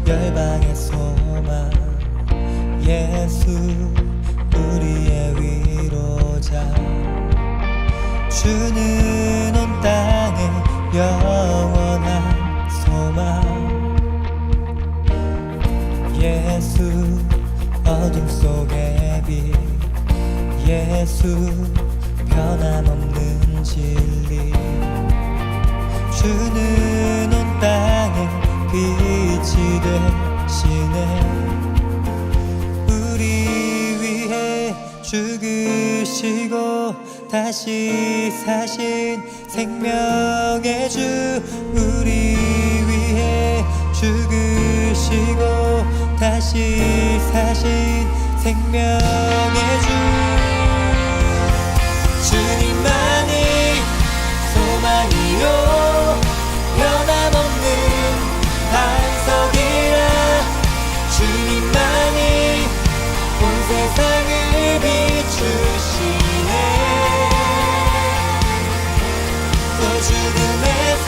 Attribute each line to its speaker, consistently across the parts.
Speaker 1: 열방의 소망 예수 우리의 위로자 주는 온 땅에 영원한 소망 예수 어둠 속의 빛 예수 변함없는 진리 주는 온 땅에 빛이 되시네 우리 위해 죽으시고 다시 사신 생명의 주 우리 위해 죽으시고 다시 사신 생명의 주 주님만이 소망이요 변함없는 반석이라 주님만이 온 세상을 비추시네 또 죽음에서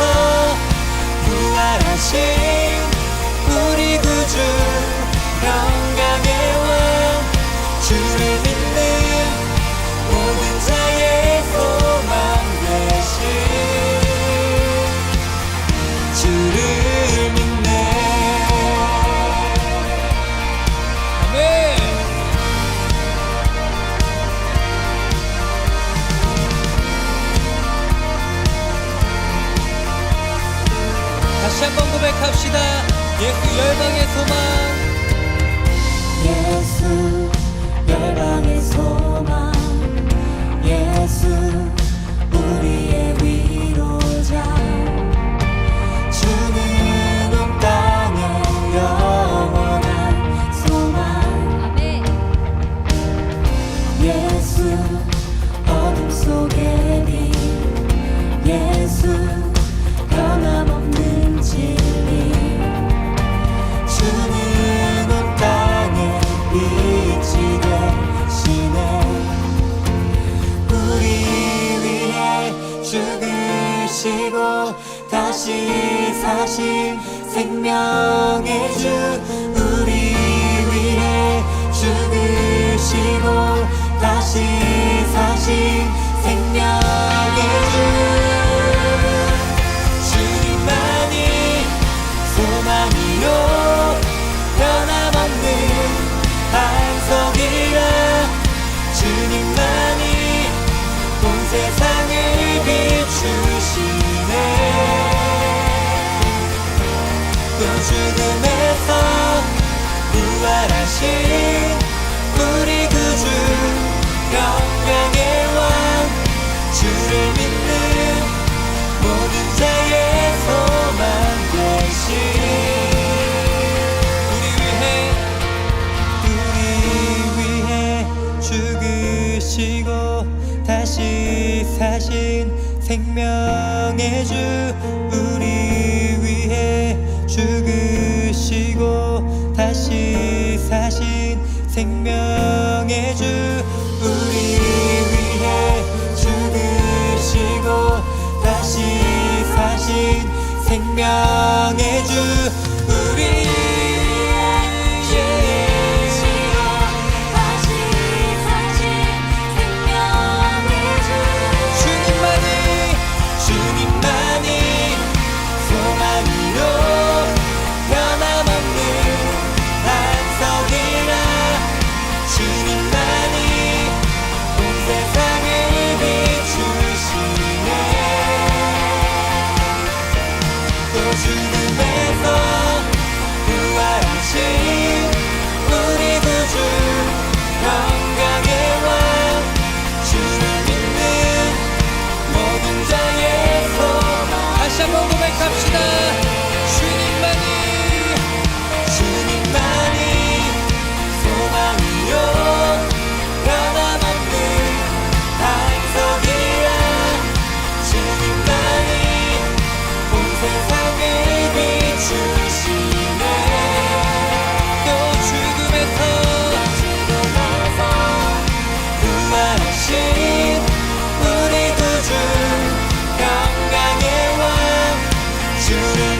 Speaker 1: 부활하신 우리 구주 평강의 왕 주를 믿는 모든 자의 소망 되신 주를 믿네 아멘. 다시 한번 고백합시다. 예수 열방의 소망 예수 열방의 소망 예수 우리의 위로자 주는 온 땅에 영원한 소망 아멘. 예수 어둠 속의 빛 예수 변함없는 진리 주는 온 땅에 빛이 되시네 우리 위해 죽으시고 다시 사신 생명의 주 우리 위해 죽으시고 다시 사신 생명의 주 주님만이 소망이요 변함없는 반석이라 주님만이 온 세상을 비추시네 또 죽음에서 부활하신 우리 구주 평강의 왕 주를 믿는 모든 자의 소망 되신 우리 위해 죽으시고 다시 사신 생명의 주 우리 위해 죽으시고 다시 사신 생명의 주 우리 위해 죽으시고 다시 사신 생명의 주 우리 죽음에서 부활하신 우리 구주 평강의 왕 주를 믿는 모든 자의 소망 다시 한번 고백합시다. 주님만이 소망이요 변함없는 반석이라 주님만이 온 세상을 비추시네 또 죽음에서 부활하신 우리 구주 평강의 왕 주를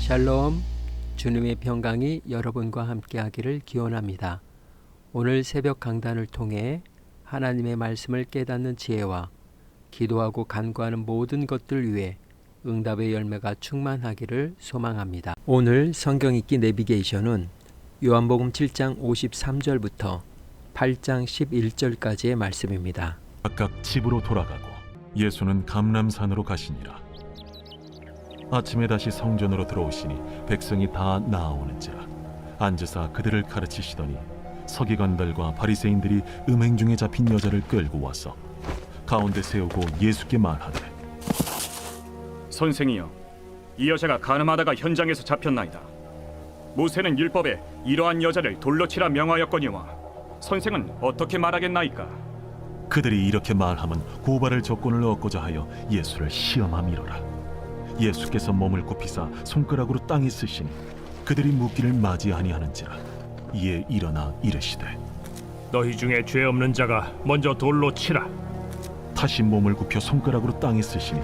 Speaker 2: 샬롬, 주님의 평강이 여러분과 함께하기를 기원합니다. 오늘 새벽 강단을 통해 하나님의 말씀을 깨닫는 지혜와 기도하고 간구하는 모든 것들 위해 응답의 열매가 충만하기를 소망합니다. 오늘 성경 읽기 내비게이션은 요한복음 7장 53절부터 8장 11절까지의 말씀입니다.
Speaker 3: 각각 집으로 돌아가고 예수는 감람산으로 가시니라. 아침에 다시 성전으로 들어오시니 백성이 다 나아오는지라. 앉으사 그들을 가르치시더니 서기관들과 바리새인들이 음행 중에 잡힌 여자를 끌고 와서 가운데 세우고 예수께 말하되,
Speaker 4: 선생이여, 이 여자가 간음하다가 현장에서 잡혔나이다. 모세는 율법에 이러한 여자를 돌로 치라 명하였거니와 선생은 어떻게 말하겠나이까?
Speaker 3: 그들이 이렇게 말하면 고발할 조건을 얻고자 하여 예수를 시험함이로라. 예수께서 몸을 굽히사 손가락으로 땅에 쓰시니 그들이 묻기를 맞이 아니하는지라. 이에 일어나 이르시되,
Speaker 5: 너희 중에 죄 없는 자가 먼저 돌로 치라.
Speaker 3: 다시 몸을 굽혀 손가락으로 땅에 쓰시니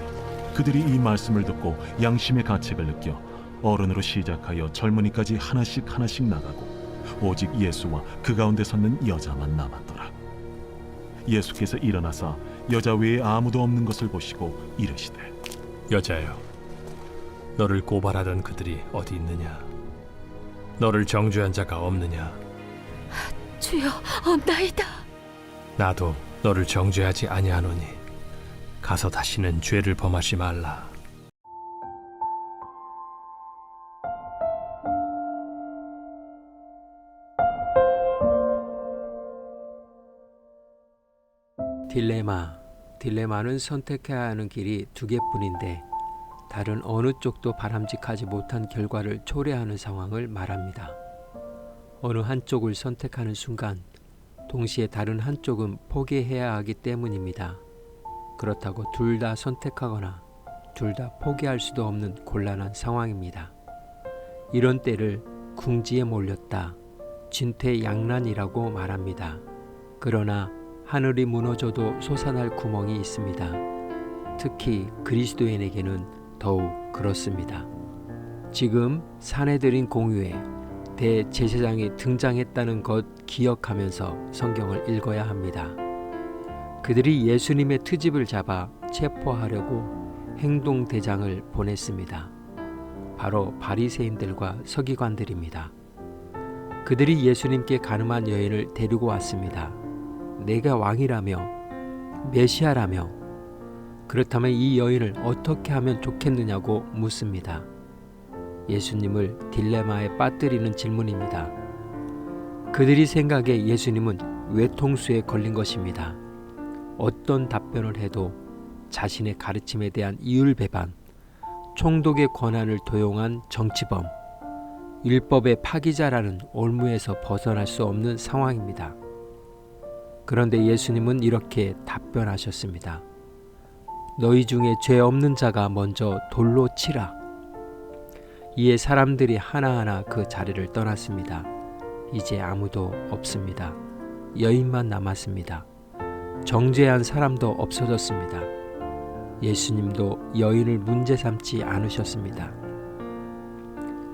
Speaker 3: 그들이 이 말씀을 듣고 양심의 가책을 느껴 어른으로 시작하여 젊은이까지 하나씩 나가고 오직 예수와 그 가운데 섰는 여자만 남았더라. 예수께서 일어나사 여자 외에 아무도 없는 것을 보시고 이르시되,
Speaker 5: 여자여, 너를 고발하던 그들이 어디 있느냐? 너를 정죄한 자가 없느냐?
Speaker 6: 주여, 없나이다.
Speaker 5: 나도 너를 정죄하지 아니하노니 가서 다시는 죄를 범하지 말라.
Speaker 2: 딜레마는 선택해야 하는 길이 두 개뿐인데 다른 어느 쪽도 바람직하지 못한 결과를 초래하는 상황을 말합니다. 어느 한쪽을 선택하는 순간 동시에 다른 한쪽은 포기해야 하기 때문입니다. 그렇다고 둘 다 선택하거나 둘 다 포기할 수도 없는 곤란한 상황입니다. 이런 때를 궁지에 몰렸다, 진퇴양난이라고 말합니다. 그러나 하늘이 무너져도 솟아날 구멍이 있습니다. 특히 그리스도인에게는 더욱 그렇습니다. 지금 사내들인 공유에 대제사장이 등장했다는 것 기억하면서 성경을 읽어야 합니다. 그들이 예수님의 트집을 잡아 체포하려고 행동대장을 보냈습니다. 바로 바리새인들과 서기관들입니다. 그들이 예수님께 간음한 여인을 데리고 왔습니다. 내가 왕이라며 메시아라며 그렇다면 이 여인을 어떻게 하면 좋겠느냐고 묻습니다. 예수님을 딜레마에 빠뜨리는 질문입니다. 그들이 생각에 예수님은 외통수에 걸린 것입니다. 어떤 답변을 해도 자신의 가르침에 대한 이율배반, 총독의 권한을 도용한 정치범, 율법의 파기자라는 올무에서 벗어날 수 없는 상황입니다. 그런데 예수님은 이렇게 답변하셨습니다. 너희 중에 죄 없는 자가 먼저 돌로 치라. 이에 사람들이 하나하나 그 자리를 떠났습니다. 이제 아무도 없습니다. 여인만 남았습니다. 정죄한 사람도 없어졌습니다. 예수님도 여인을 문제 삼지 않으셨습니다.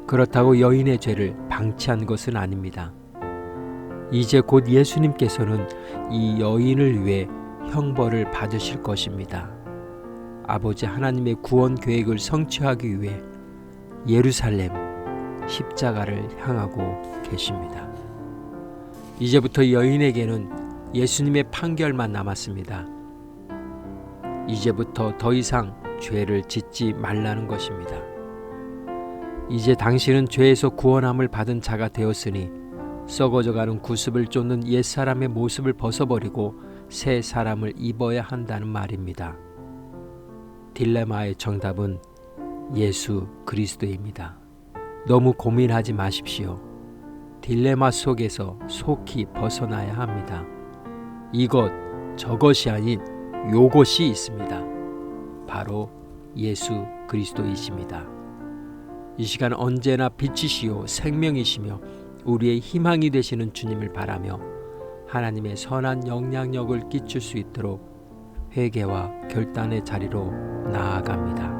Speaker 2: 그렇다고 여인의 죄를 방치한 것은 아닙니다. 이제 곧 예수님께서는 이 여인을 위해 형벌을 받으실 것입니다. 아버지 하나님의 구원 계획을 성취하기 위해 예루살렘 십자가를 향하고 계십니다. 이제부터 여인에게는 예수님의 판결만 남았습니다. 이제부터 더 이상 죄를 짓지 말라는 것입니다. 이제 당신은 죄에서 구원함을 받은 자가 되었으니 썩어져가는 구습을 쫓는 옛사람의 모습을 벗어버리고 새 사람을 입어야 한다는 말입니다. 딜레마의 정답은 예수 그리스도입니다. 너무 고민하지 마십시오. 딜레마 속에서 속히 벗어나야 합니다. 이것 저것이 아닌 요것이 있습니다. 바로 예수 그리스도이십니다. 이 시간 언제나 빛이시요 생명이시며 우리의 희망이 되시는 주님을 바라며 하나님의 선한 영향력을 끼칠 수 있도록 회개와 결단의 자리로 나아갑니다.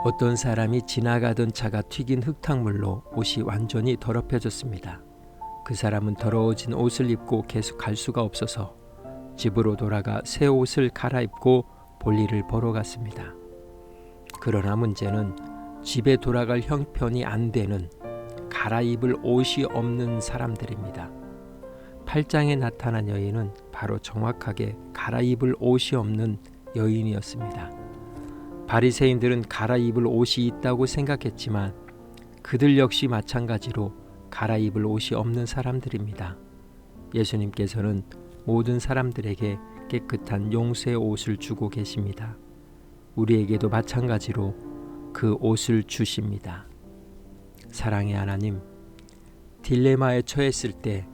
Speaker 2: 어떤 사람이 지나가던 차가 튀긴 흙탕물로 옷이 완전히 더럽혀졌습니다. 그 사람은 더러워진 옷을 입고 계속 갈 수가 없어서 집으로 돌아가 새 옷을 갈아입고 볼일을 보러 갔습니다. 그러나 문제는 집에 돌아갈 형편이 안 되는 갈아입을 옷이 없는 사람들입니다. 8장에 나타난 여인은 바로 정확하게 갈아입을 옷이 없는 여인이었습니다. 바리새인들은 갈아입을 옷이 있다고 생각했지만 그들 역시 마찬가지로 갈아입을 옷이 없는 사람들입니다. 예수님께서는 모든 사람들에게 깨끗한 용서의 옷을 주고 계십니다. 우리에게도 마찬가지로 그 옷을 주십니다. 사랑의 하나님, 딜레마에 처했을 때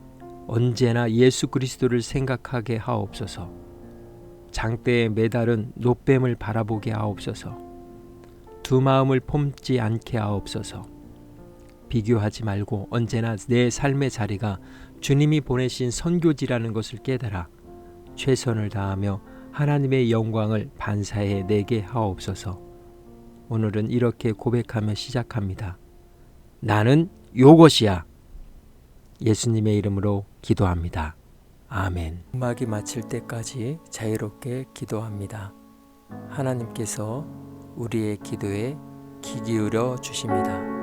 Speaker 2: 언제나 예수 그리스도를 생각하게 하옵소서. 장대에 매달은 놋뱀을 바라보게 하옵소서. 두 마음을 품지 않게 하옵소서. 비교하지 말고 언제나 내 삶의 자리가 주님이 보내신 선교지라는 것을 깨달아 최선을 다하며 하나님의 영광을 반사해 내게 하옵소서. 오늘은 이렇게 고백하며 시작합니다. 나는 요것이야. 예수님의 이름으로 기도합니다. 아멘. 음악이 마칠 때까지 자유롭게 기도합니다. 하나님께서 우리의 기도에 귀 기울여 주십니다.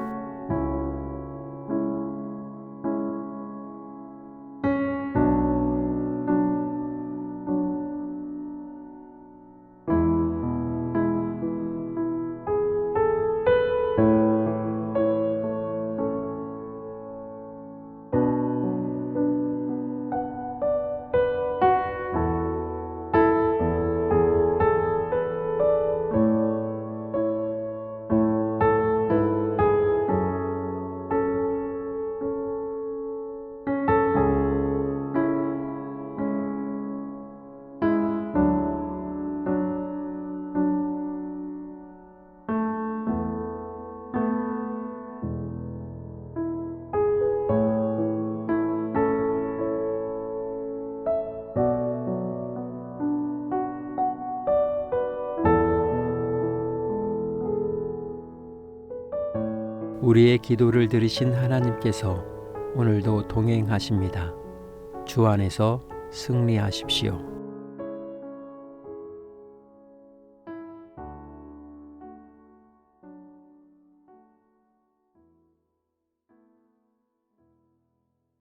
Speaker 2: 우리의 기도를 들으신 하나님께서 오늘도 동행하십니다. 주 안에서 승리하십시오.